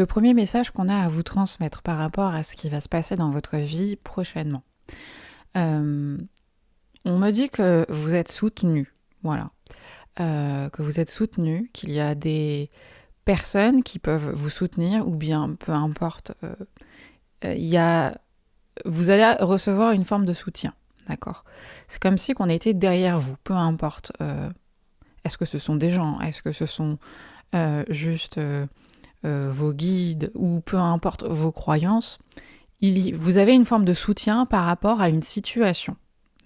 Le premier message qu'on a à vous transmettre par rapport à ce qui va se passer dans votre vie prochainement. On me dit que vous êtes soutenu, voilà. Que vous êtes soutenu, qu'il y a des personnes qui peuvent vous soutenir, ou bien, peu importe, vous allez recevoir une forme de soutien, d'accord? C'est comme si on était derrière vous, peu importe. Est-ce que ce sont des gens? Est-ce que ce sont juste vos guides, ou peu importe vos croyances? Vous avez une forme de soutien par rapport à une situation,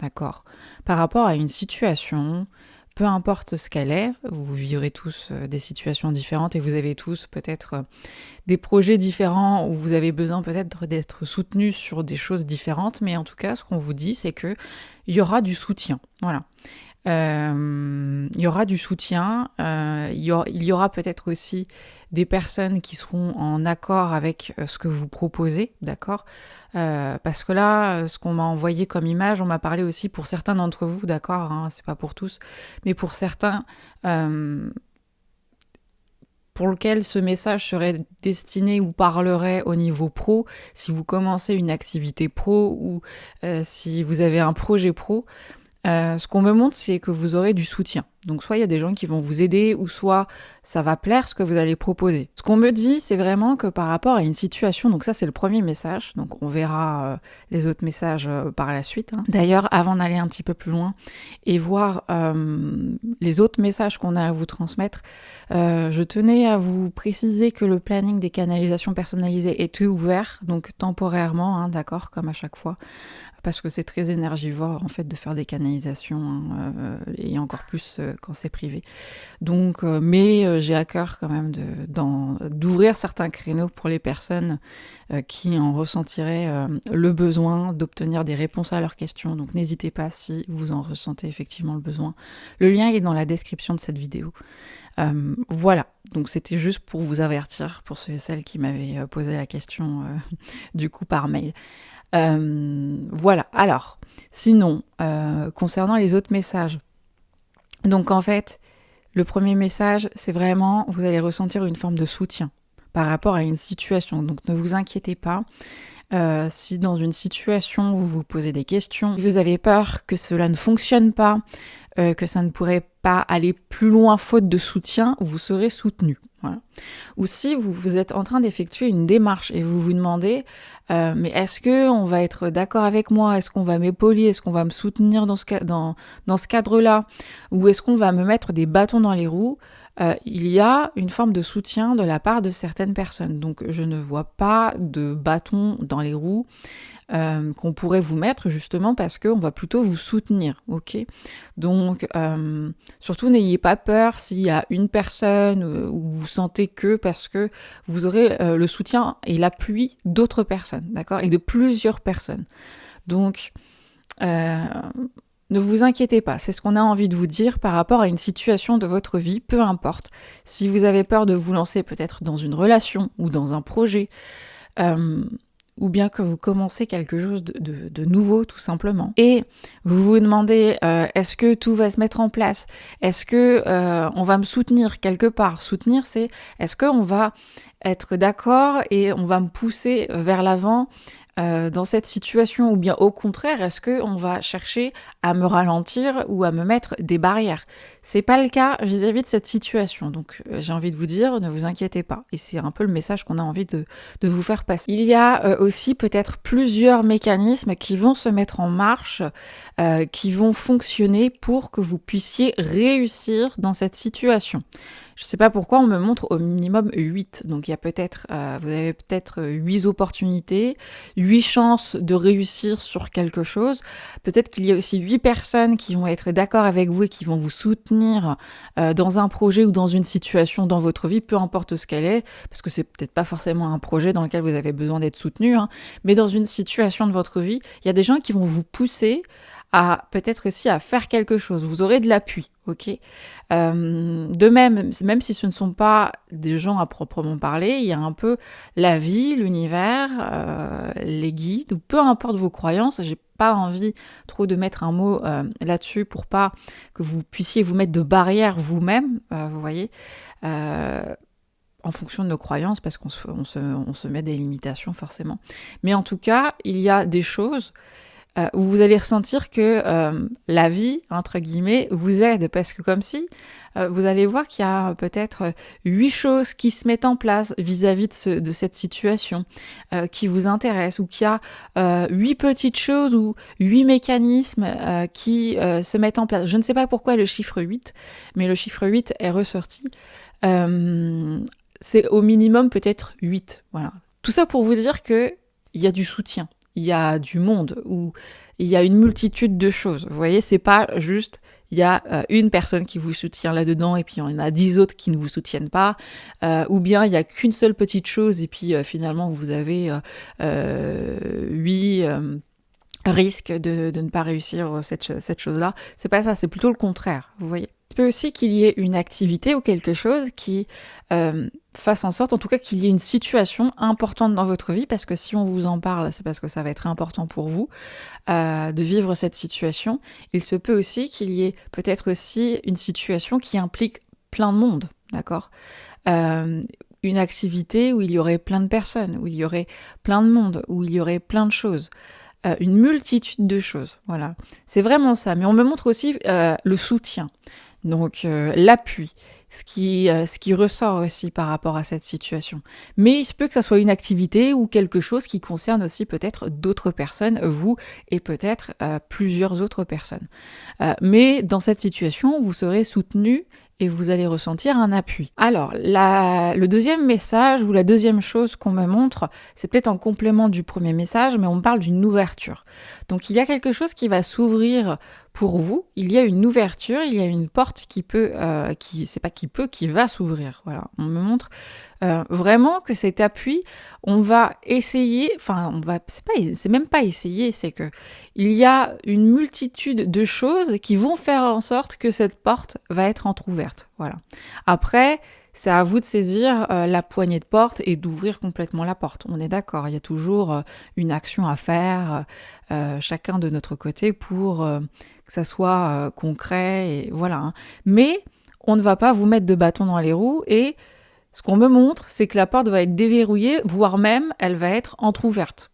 d'accord? Par rapport à une situation, peu importe ce qu'elle est, vous vivrez tous des situations différentes et vous avez tous peut-être des projets différents où vous avez besoin peut-être d'être soutenus sur des choses différentes, mais en tout cas, ce qu'on vous dit, c'est que il y aura du soutien, voilà. Il y aura du soutien, il y aura peut-être aussi des personnes qui seront en accord avec ce que vous proposez, d'accord? Parce que là, ce qu'on m'a envoyé comme image, on m'a parlé aussi pour certains d'entre vous, d'accord, hein, c'est pas pour tous, mais pour certains, pour lequel ce message serait destiné ou parlerait au niveau pro, si vous commencez une activité pro ou si vous avez un projet pro. Ce qu'on me montre, c'est que vous aurez du soutien. Donc soit il y a des gens qui vont vous aider, ou soit ça va plaire ce que vous allez proposer. Ce qu'on me dit, c'est vraiment que par rapport à une situation, donc ça c'est le premier message, donc on verra les autres messages par la suite. Hein. D'ailleurs, avant d'aller un petit peu plus loin et voir les autres messages qu'on a à vous transmettre, je tenais à vous préciser que le planning des canalisations personnalisées est ouvert, donc temporairement, hein, d'accord, comme à chaque fois. Parce que c'est très énergivore en fait de faire des canalisations, hein, et encore plus quand c'est privé. Donc, mais j'ai à cœur quand même d'ouvrir certains créneaux pour les personnes qui en ressentiraient le besoin d'obtenir des réponses à leurs questions. Donc n'hésitez pas si vous en ressentez effectivement le besoin. Le lien est dans la description de cette vidéo. Voilà, donc c'était juste pour vous avertir, pour ceux et celles qui m'avaient posé la question du coup par mail. Voilà, alors, sinon, concernant les autres messages, donc en fait, le premier message, c'est vraiment, vous allez ressentir une forme de soutien par rapport à une situation, donc ne vous inquiétez pas. Si dans une situation vous vous posez des questions, vous avez peur que cela ne fonctionne pas, que ça ne pourrait pas aller plus loin faute de soutien, vous serez soutenu. Voilà. Ou si vous êtes en train d'effectuer une démarche et vous vous demandez mais est-ce qu'on va être d'accord avec moi? Est-ce qu'on va m'épauler? Est-ce qu'on va me soutenir dans ce cadre-là? Ou est-ce qu'on va me mettre des bâtons dans les roues? Il y a une forme de soutien de la part de certaines personnes. Donc je ne vois pas de bâtons dans les roues qu'on pourrait vous mettre justement parce qu'on va plutôt vous soutenir, ok? Donc surtout n'ayez pas peur s'il y a une personne où vous sentez que, parce que vous aurez le soutien et l'appui d'autres personnes, d'accord? Et de plusieurs personnes. Donc ne vous inquiétez pas, c'est ce qu'on a envie de vous dire par rapport à une situation de votre vie, peu importe. Si vous avez peur de vous lancer peut-être dans une relation ou dans un projet, ou bien que vous commencez quelque chose de nouveau tout simplement. Et vous vous demandez, est-ce que tout va se mettre en place? Est-ce que on va me soutenir quelque part? Soutenir, c'est est-ce qu'on va être d'accord et on va me pousser vers l'avant dans cette situation, ou bien au contraire, est-ce qu'on va chercher à me ralentir ou à me mettre des barrières? C'est pas le cas vis-à-vis de cette situation, donc j'ai envie de vous dire, ne vous inquiétez pas, et c'est un peu le message qu'on a envie de vous faire passer. Il y a aussi peut-être plusieurs mécanismes qui vont se mettre en marche, qui vont fonctionner pour que vous puissiez réussir dans cette situation. Je sais pas pourquoi on me montre au minimum 8. Donc il y a peut-être, vous avez peut-être 8 opportunités, 8 chances de réussir sur quelque chose. Peut-être qu'il y a aussi 8 personnes qui vont être d'accord avec vous et qui vont vous soutenir dans un projet ou dans une situation dans votre vie, peu importe ce qu'elle est, parce que c'est peut-être pas forcément un projet dans lequel vous avez besoin d'être soutenu, hein, mais dans une situation de votre vie, il y a des gens qui vont vous pousser à peut-être aussi à faire quelque chose. Vous aurez de l'appui, ok? De même si ce ne sont pas des gens à proprement parler, il y a un peu la vie, l'univers, les guides, ou peu importe vos croyances. J'ai pas envie trop de mettre un mot là-dessus pour pas que vous puissiez vous mettre de barrières vous-même, vous voyez. en fonction de nos croyances, parce on se met des limitations forcément. Mais en tout cas, il y a des choses où vous allez ressentir que la vie, entre guillemets, vous aide, parce que comme si vous allez voir qu'il y a peut-être 8 choses qui se mettent en place vis-à-vis de cette situation qui vous intéresse, ou qu'il y a 8 petites choses ou 8 mécanismes qui se mettent en place. Je ne sais pas pourquoi le chiffre 8, mais le chiffre 8 est ressorti. C'est au minimum peut-être 8. Voilà. Tout ça pour vous dire qu'il y a du soutien. Il y a du monde, où il y a une multitude de choses. Vous voyez, c'est pas juste, il y a une personne qui vous soutient là-dedans et puis il y en a 10 autres qui ne vous soutiennent pas, ou bien il y a qu'une seule petite chose et puis finalement vous avez 8 risques de ne pas réussir cette chose-là. C'est pas ça, c'est plutôt le contraire, vous voyez. Il peut aussi qu'il y ait une activité ou quelque chose qui fasse en sorte, en tout cas, qu'il y ait une situation importante dans votre vie, parce que si on vous en parle, c'est parce que ça va être important pour vous de vivre cette situation. Il se peut aussi qu'il y ait peut-être aussi une situation qui implique plein de monde, d'accord ? Une activité où il y aurait plein de personnes, où il y aurait plein de monde, où il y aurait plein de choses. Une multitude de choses, voilà. C'est vraiment ça. Mais on me montre aussi le soutien. Donc l'appui, ce qui ressort aussi par rapport à cette situation. Mais il se peut que ça soit une activité ou quelque chose qui concerne aussi peut-être d'autres personnes, vous et peut-être plusieurs autres personnes. Mais dans cette situation, vous serez soutenu et vous allez ressentir un appui. Alors, le deuxième message ou la deuxième chose qu'on me montre, c'est peut-être en complément du premier message, mais on me parle d'une ouverture. Donc, il y a quelque chose qui va s'ouvrir pour vous. Il y a une ouverture, il y a une porte qui va s'ouvrir. Voilà, on me montre vraiment que cet appui, on va essayer, c'est même pas essayer, c'est que il y a une multitude de choses qui vont faire en sorte que cette porte va être entrouverte. Voilà. Après, c'est à vous de saisir la poignée de porte et d'ouvrir complètement la porte. On est d'accord, il y a toujours une action à faire, chacun de notre côté, pour que ça soit concret, et voilà. Hein. Mais on ne va pas vous mettre de bâton dans les roues, et ce qu'on me montre, c'est que la porte va être déverrouillée, voire même, elle va être entrouverte.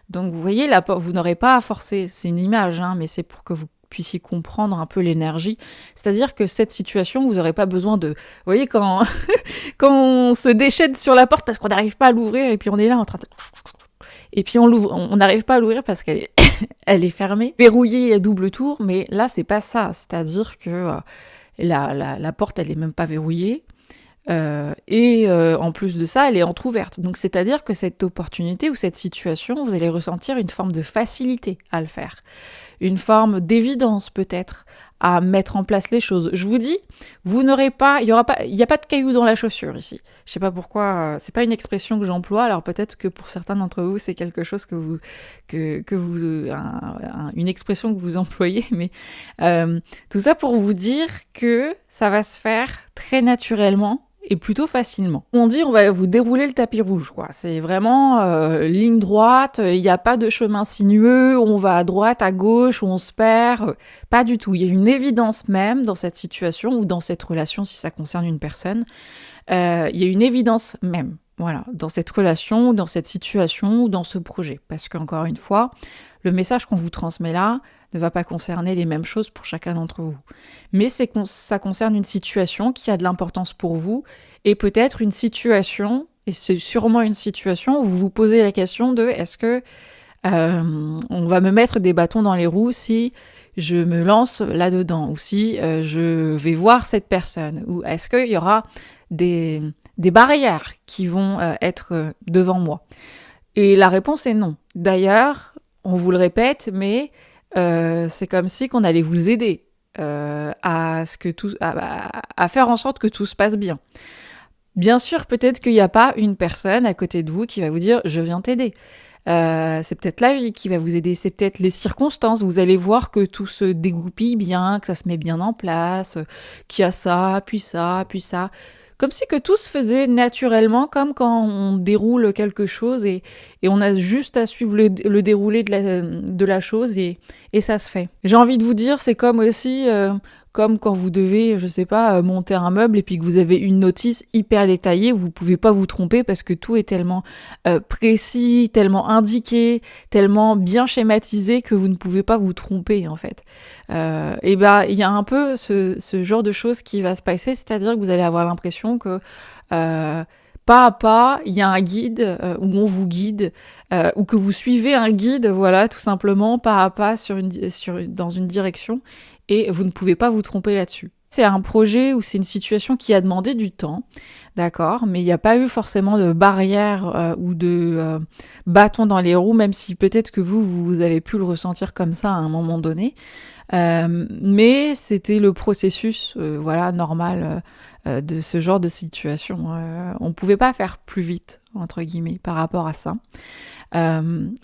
Donc vous voyez, la porte, vous n'aurez pas à forcer, c'est une image, hein, mais c'est pour que vous puissiez comprendre un peu l'énergie. C'est-à-dire que cette situation, vous n'aurez pas besoin de... Vous voyez, quand on se déchaîne sur la porte parce qu'on n'arrive pas à l'ouvrir, et puis on est là en train de... Et puis on n'arrive pas à l'ouvrir parce qu'elle est, elle est fermée, verrouillée à double tour, mais là, c'est pas ça. C'est-à-dire que la porte, elle est même pas verrouillée. En plus de ça, elle est entrouverte. Donc, c'est-à-dire que cette opportunité ou cette situation, vous allez ressentir une forme de facilité à le faire. Une forme d'évidence, peut-être, à mettre en place les choses. Je vous dis, il n'y a pas de caillou dans la chaussure ici. Je sais pas pourquoi, c'est pas une expression que j'emploie, alors peut-être que pour certains d'entre vous, c'est quelque chose une expression que vous employez, mais tout ça pour vous dire que ça va se faire très naturellement et plutôt facilement. On dit on va vous dérouler le tapis rouge, quoi. C'est vraiment ligne droite, il n'y a pas de chemin sinueux, on va à droite, à gauche, on se perd. Pas du tout. Il y a une évidence même dans cette situation ou dans cette relation, si ça concerne une personne. Il y a une évidence même, voilà, dans cette relation, dans cette situation ou dans ce projet. Parce qu'encore une fois, le message qu'on vous transmet là ne va pas concerner les mêmes choses pour chacun d'entre vous. Mais ça concerne une situation qui a de l'importance pour vous, et peut-être une situation, et c'est sûrement une situation où vous vous posez la question de est-ce que on va me mettre des bâtons dans les roues si je me lance là-dedans, ou si je vais voir cette personne, ou est-ce qu'il y aura des barrières qui vont être devant moi. Et la réponse est non. D'ailleurs, on vous le répète, mais c'est comme si qu'on allait vous aider à faire en sorte que tout se passe bien. Bien sûr, peut-être qu'il n'y a pas une personne à côté de vous qui va vous dire « je viens t'aider ». C'est peut-être la vie qui va vous aider, c'est peut-être les circonstances. Vous allez voir que tout se dégoupille bien, que ça se met bien en place, qu'il y a ça, puis ça, puis ça. Comme si que tout se faisait naturellement, comme quand on déroule quelque chose et on a juste à suivre le déroulé de la chose et ça se fait. J'ai envie de vous dire, c'est comme aussi comme quand vous devez, je sais pas, monter un meuble et puis que vous avez une notice hyper détaillée, vous pouvez pas vous tromper parce que tout est tellement précis, tellement indiqué, tellement bien schématisé que vous ne pouvez pas vous tromper en fait. Et ben il y a un peu ce genre de choses qui va se passer, c'est-à-dire que vous allez avoir l'impression que pas à pas, il y a un guide où on vous guide, ou que vous suivez un guide, voilà, tout simplement, pas à pas dans une direction, et vous ne pouvez pas vous tromper là-dessus. C'est un projet ou c'est une situation qui a demandé du temps, d'accord, mais il n'y a pas eu forcément de barrière ou de bâton dans les roues, même si peut-être que vous avez pu le ressentir comme ça à un moment donné. Mais c'était le processus voilà, normal de ce genre de situation. On pouvait pas faire plus vite, entre guillemets, par rapport à ça.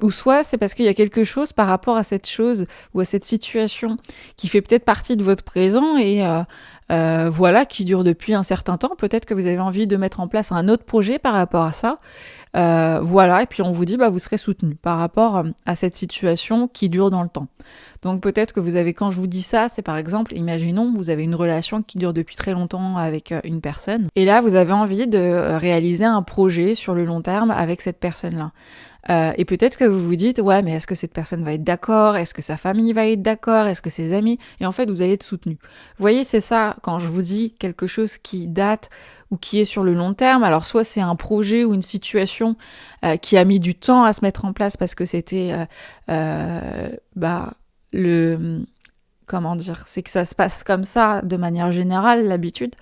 Ou soit c'est parce qu'il y a quelque chose par rapport à cette chose ou à cette situation qui fait peut-être partie de votre présent et voilà, qui dure depuis un certain temps. Peut-être que vous avez envie de mettre en place un autre projet par rapport à ça. Voilà, et puis on vous dit vous serez soutenu par rapport à cette situation qui dure dans le temps. Donc peut-être que vous avez, quand je vous dis ça, c'est par exemple, imaginons, vous avez une relation qui dure depuis très longtemps avec une personne, et là vous avez envie de réaliser un projet sur le long terme avec cette personne-là. Et peut-être que vous vous dites, ouais, mais est-ce que cette personne va être d'accord? Est-ce que sa famille va être d'accord? Est-ce que ses amis? Et en fait, vous allez être soutenu. Vous voyez, c'est ça, quand je vous dis quelque chose qui date ou qui est sur le long terme, alors soit c'est un projet ou une situation qui a mis du temps à se mettre en place parce que c'était comment dire, c'est que ça se passe comme ça de manière générale, l'habitude,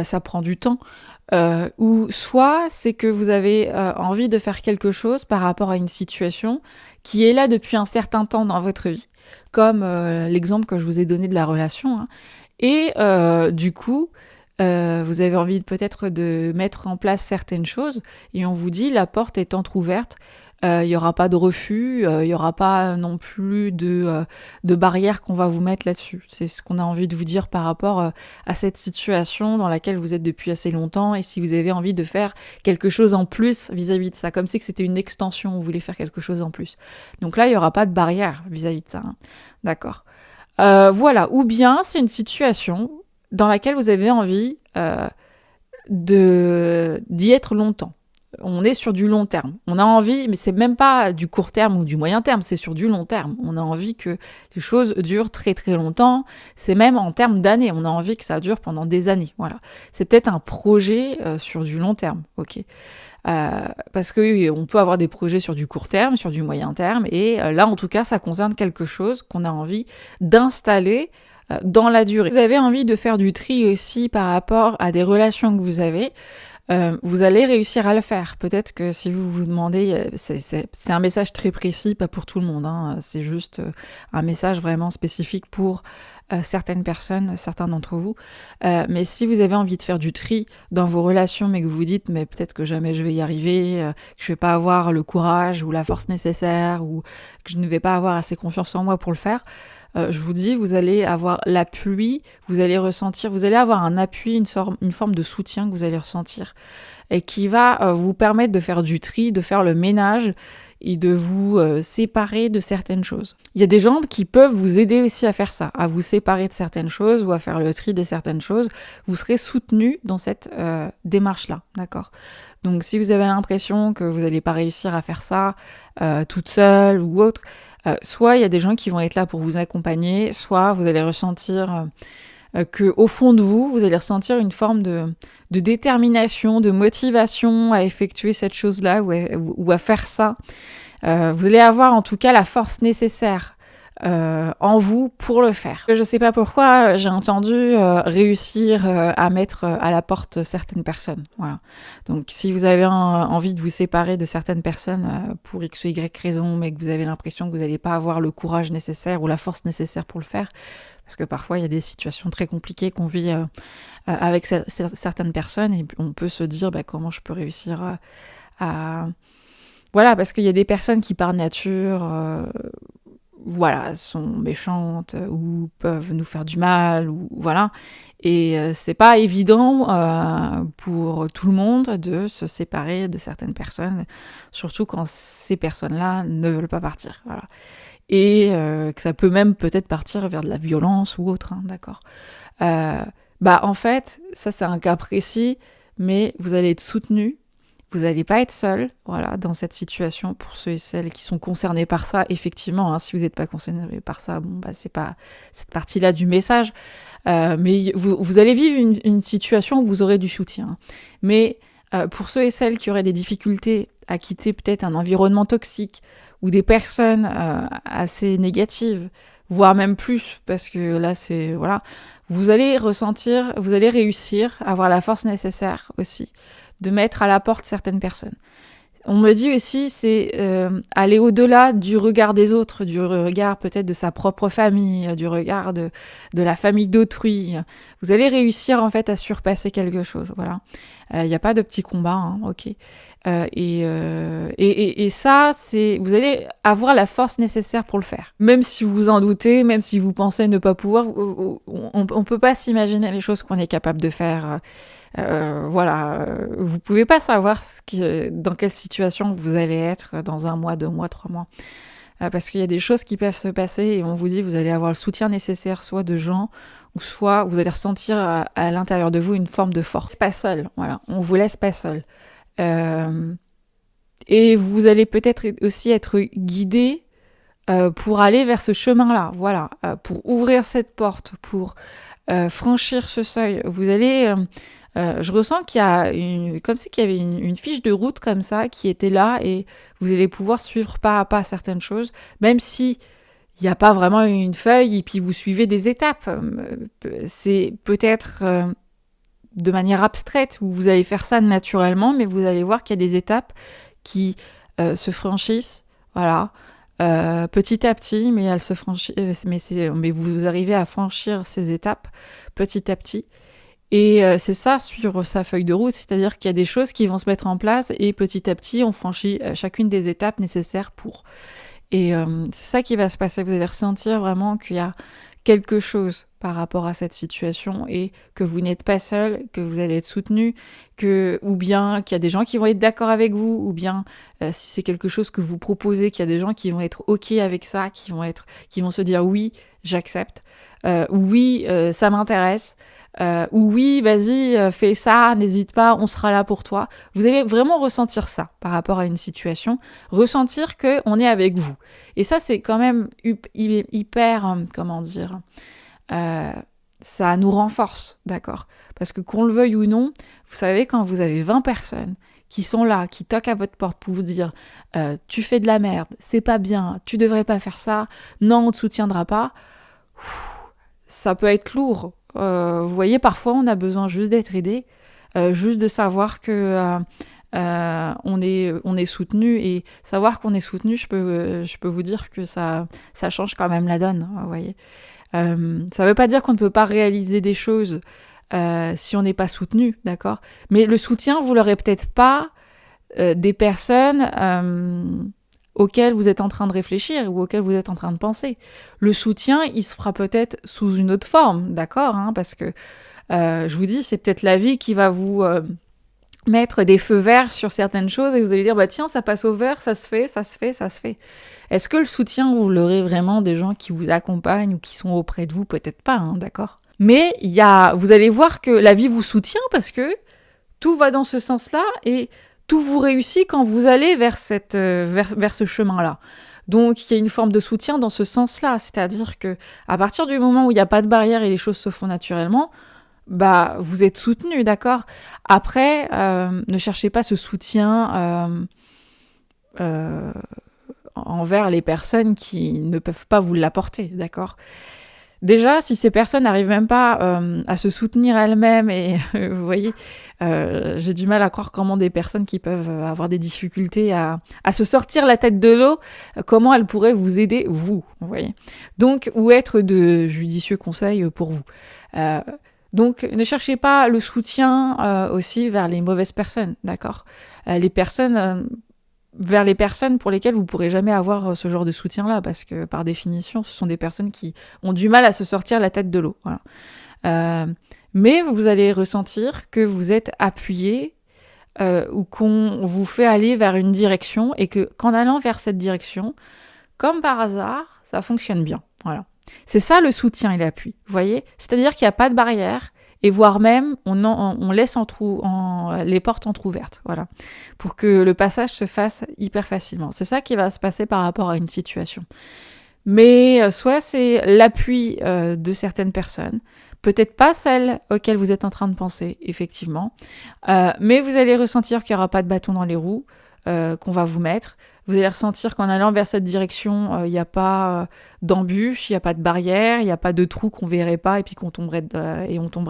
ça prend du temps. Ou soit c'est que vous avez envie de faire quelque chose par rapport à une situation qui est là depuis un certain temps dans votre vie, comme l'exemple que je vous ai donné de la relation, hein. Et du coup, vous avez envie peut-être de mettre en place certaines choses, et on vous dit la porte est entrouverte. Il n'y aura pas de refus, il n'y aura pas non plus de barrières qu'on va vous mettre là-dessus. C'est ce qu'on a envie de vous dire par rapport à cette situation dans laquelle vous êtes depuis assez longtemps, et si vous avez envie de faire quelque chose en plus vis-à-vis de ça, comme si que c'était une extension, vous voulez faire quelque chose en plus. Donc là, il n'y aura pas de barrière vis-à-vis de ça, hein. D'accord. Voilà. Ou bien c'est une situation dans laquelle vous avez envie d'y être longtemps. On est sur du long terme. On a envie, mais c'est même pas du court terme ou du moyen terme, c'est sur du long terme. On a envie que les choses durent très très longtemps. C'est même en termes d'années. On a envie que ça dure pendant des années. Voilà. C'est peut-être un projet sur du long terme. Ok. Parce que on peut avoir des projets sur du court terme, sur du moyen terme, et là en tout cas ça concerne quelque chose qu'on a envie d'installer dans la durée. Vous avez envie de faire du tri aussi par rapport à des relations que vous avez. Vous allez réussir à le faire. Peut-être que si vous vous demandez, c'est un message très précis, pas pour tout le monde, hein, c'est juste un message vraiment spécifique pour certaines personnes, certains d'entre vous. Mais si vous avez envie de faire du tri dans vos relations, mais que vous vous dites, mais peut-être que jamais je vais y arriver, que je vais pas avoir le courage ou la force nécessaire, ou que je ne vais pas avoir assez confiance en moi pour le faire, je vous dis, vous allez avoir l'appui, vous allez ressentir, vous allez avoir un appui, une forme de soutien que vous allez ressentir et qui va vous permettre de faire du tri, de faire le ménage et de vous séparer de certaines choses. Il y a des gens qui peuvent vous aider aussi à faire ça, à vous séparer de certaines choses ou à faire le tri de certaines choses. Vous serez soutenu dans cette démarche-là, d'accord ? Donc si vous avez l'impression que vous n'allez pas réussir à faire ça toute seule ou autre, soit il y a des gens qui vont être là pour vous accompagner, soit vous allez ressentir que au fond de vous, vous allez ressentir une forme de détermination, de motivation à effectuer cette chose-là ou à faire ça. Vous allez avoir en tout cas la force nécessaire en vous pour le faire. Je sais pas pourquoi j'ai entendu réussir à mettre à la porte certaines personnes. Voilà. Donc si vous avez envie de vous séparer de certaines personnes pour X ou Y raison, mais que vous avez l'impression que vous n'allez pas avoir le courage nécessaire ou la force nécessaire pour le faire, parce que parfois il y a des situations très compliquées qu'on vit avec certaines personnes et on peut se dire comment je peux réussir à... Voilà, parce qu'il y a des personnes qui par nature... voilà, sont méchantes ou peuvent nous faire du mal, ou voilà. Et c'est pas évident pour tout le monde de se séparer de certaines personnes, surtout quand ces personnes-là ne veulent pas partir. Voilà. Et que ça peut même peut-être partir vers de la violence ou autre, hein, d'accord. En fait, ça c'est un cas précis, mais vous allez être soutenu. Vous n'allez pas être seul, voilà, dans cette situation. Pour ceux et celles qui sont concernés par ça, effectivement, hein, si vous n'êtes pas concerné par ça, c'est pas cette partie-là du message. Mais vous allez vivre une situation où vous aurez du soutien. Mais pour ceux et celles qui auraient des difficultés à quitter peut-être un environnement toxique ou des personnes assez négatives, voire même plus, parce que là, voilà, vous allez réussir à avoir la force nécessaire aussi de mettre à la porte certaines personnes. On me dit aussi, c'est aller au-delà du regard des autres, du regard peut-être de sa propre famille, du regard de la famille d'autrui. Vous allez réussir en fait à surpasser quelque chose, voilà. Il n'y a pas de petit combat, hein, ok. Et ça, vous allez avoir la force nécessaire pour le faire. Même si vous en doutez, même si vous pensez ne pas pouvoir, on peut pas s'imaginer les choses qu'on est capable de faire. Vous pouvez pas savoir dans quelle situation vous allez être dans 1 mois, 2 mois, 3 mois. Parce qu'il y a des choses qui peuvent se passer et on vous dit vous allez avoir le soutien nécessaire soit de gens ou soit vous allez ressentir à l'intérieur de vous une forme de force. Pas seul, voilà, on vous laisse pas seul. Et vous allez peut-être aussi être guidé pour aller vers ce chemin-là, voilà, pour ouvrir cette porte, pour franchir ce seuil. Vous allez je ressens qu'il y a comme si qu'il y avait une fiche de route comme ça qui était là et vous allez pouvoir suivre pas à pas certaines choses, même si il n'y a pas vraiment une feuille et puis vous suivez des étapes. C'est peut-être de manière abstraite où vous allez faire ça naturellement, mais vous allez voir qu'il y a des étapes qui se franchissent, voilà, petit à petit, mais elles se franchissent, mais vous arrivez à franchir ces étapes petit à petit. Et c'est ça, suivre sa feuille de route, c'est-à-dire qu'il y a des choses qui vont se mettre en place et petit à petit, on franchit chacune des étapes nécessaires pour. Et c'est ça qui va se passer, vous allez ressentir vraiment qu'il y a quelque chose par rapport à cette situation et que vous n'êtes pas seul, que vous allez être soutenu, ou bien qu'il y a des gens qui vont être d'accord avec vous, ou bien si c'est quelque chose que vous proposez, qu'il y a des gens qui vont être OK avec ça, qui vont se dire oui, j'accepte, oui, ça m'intéresse, ou oui, vas-y, fais ça, n'hésite pas, on sera là pour toi. Vous allez vraiment ressentir ça par rapport à une situation, ressentir qu'on est avec vous. Et ça, c'est quand même hyper, comment dire, ça nous renforce, d'accord ? Parce que qu'on le veuille ou non, vous savez, quand vous avez 20 personnes qui sont là, qui toquent à votre porte pour vous dire tu fais de la merde, c'est pas bien, tu devrais pas faire ça, non, on te soutiendra pas, ça peut être lourd. Vous voyez, parfois on a besoin juste d'être aidé, juste de savoir que on est soutenu, et savoir qu'on est soutenu, je peux vous dire que ça change quand même la donne, vous voyez. Ça veut pas dire qu'on ne peut pas réaliser des choses si on n'est pas soutenu, d'accord ? Mais le soutien, vous l'aurez peut-être pas des personnes auxquelles vous êtes en train de réfléchir ou auxquelles vous êtes en train de penser. Le soutien, il se fera peut-être sous une autre forme, d'accord, hein, parce que je vous dis, c'est peut-être la vie qui va vous mettre des feux verts sur certaines choses et vous allez dire, bah tiens, ça passe au vert, ça se fait. Est-ce que le soutien, vous l'aurez vraiment des gens qui vous accompagnent ou qui sont auprès de vous ? Peut-être pas, hein, d'accord ? Mais vous allez voir que la vie vous soutient parce que tout va dans ce sens-là et tout vous réussit quand vous allez vers ce chemin-là. Donc, il y a une forme de soutien dans ce sens-là. C'est-à-dire que à partir du moment où il n'y a pas de barrière et les choses se font naturellement, bah, vous êtes soutenu, d'accord ? Après, ne cherchez pas ce soutien envers les personnes qui ne peuvent pas vous l'apporter, d'accord ? Déjà, si ces personnes n'arrivent même pas à se soutenir elles-mêmes, et vous voyez, j'ai du mal à croire comment des personnes qui peuvent avoir des difficultés à se sortir la tête de l'eau, comment elles pourraient vous aider, vous voyez. Donc, ou être de judicieux conseils pour vous. Donc, ne cherchez pas le soutien aussi vers les mauvaises personnes, d'accord ? Les personnes vers les personnes pour lesquelles vous pourrez jamais avoir ce genre de soutien-là, parce que par définition, ce sont des personnes qui ont du mal à se sortir la tête de l'eau. Voilà. Mais vous allez ressentir que vous êtes appuyé ou qu'on vous fait aller vers une direction et que qu'en allant vers cette direction, comme par hasard, ça fonctionne bien. Voilà. C'est ça le soutien et l'appui. Vous voyez ? C'est-à-dire qu'il n'y a pas de barrière. Et voire même, on laisse les portes entrouvertes, voilà, pour que le passage se fasse hyper facilement. C'est ça qui va se passer par rapport à une situation. Mais soit c'est l'appui de certaines personnes, peut-être pas celles auxquelles vous êtes en train de penser, effectivement, mais vous allez ressentir qu'il n'y aura pas de bâton dans les roues qu'on va vous mettre. Vous allez ressentir qu'en allant vers cette direction, il n'y a pas d'embûche, il n'y a pas de barrière, il n'y a pas de trou qu'on verrait pas et puis on tomberait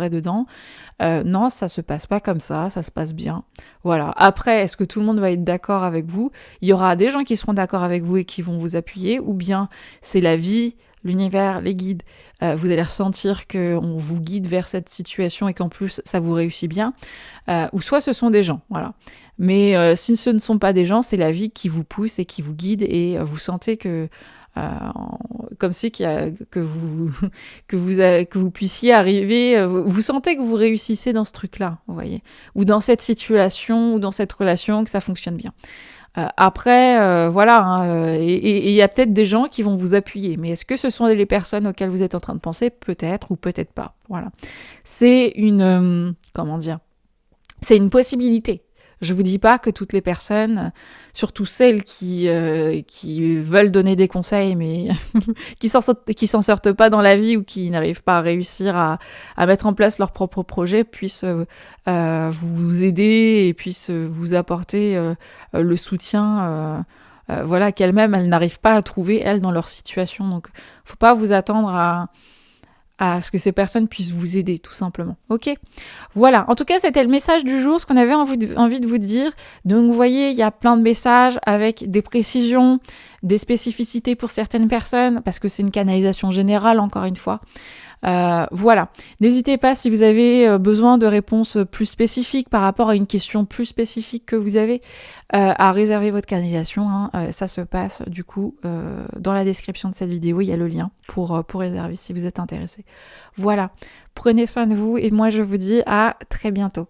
dedans. Non, ça se passe pas comme ça se passe bien. Voilà. Après, est-ce que tout le monde va être d'accord avec vous ? Il y aura des gens qui seront d'accord avec vous et qui vont vous appuyer, ou bien c'est la vie, l'univers, les guides. Vous allez ressentir qu'on vous guide vers cette situation et qu'en plus ça vous réussit bien. Ou soit ce sont des gens, voilà. Mais si ce ne sont pas des gens, c'est la vie qui vous pousse et qui vous guide et vous sentez que comme si que vous puissiez arriver, vous sentez que vous réussissez dans ce truc-là, vous voyez, ou dans cette situation ou dans cette relation, que ça fonctionne bien. Après, voilà, hein, et il y a peut-être des gens qui vont vous appuyer, mais est-ce que ce sont les personnes auxquelles vous êtes en train de penser ? Peut-être ou peut-être pas. Voilà, c'est c'est une possibilité. Je vous dis pas que toutes les personnes, surtout celles qui veulent donner des conseils, mais qui s'en sortent pas dans la vie ou qui n'arrivent pas à réussir à mettre en place leur propre projet, puissent vous aider et puissent vous apporter le soutien, voilà, qu'elles-mêmes elles n'arrivent pas à trouver elles dans leur situation. Donc, faut pas vous attendre à ce que ces personnes puissent vous aider, tout simplement. Ok ? Voilà. En tout cas, c'était le message du jour, ce qu'on avait envie de vous dire. Donc, vous voyez, il y a plein de messages avec des précisions, des spécificités pour certaines personnes, parce que c'est une canalisation générale, encore une fois. Voilà. N'hésitez pas, si vous avez besoin de réponses plus spécifiques par rapport à une question plus spécifique que vous avez, à réserver votre canalisation. Hein. Ça se passe du coup dans la description de cette vidéo. Il y a le lien pour réserver si vous êtes intéressé. Voilà. Prenez soin de vous et moi je vous dis à très bientôt.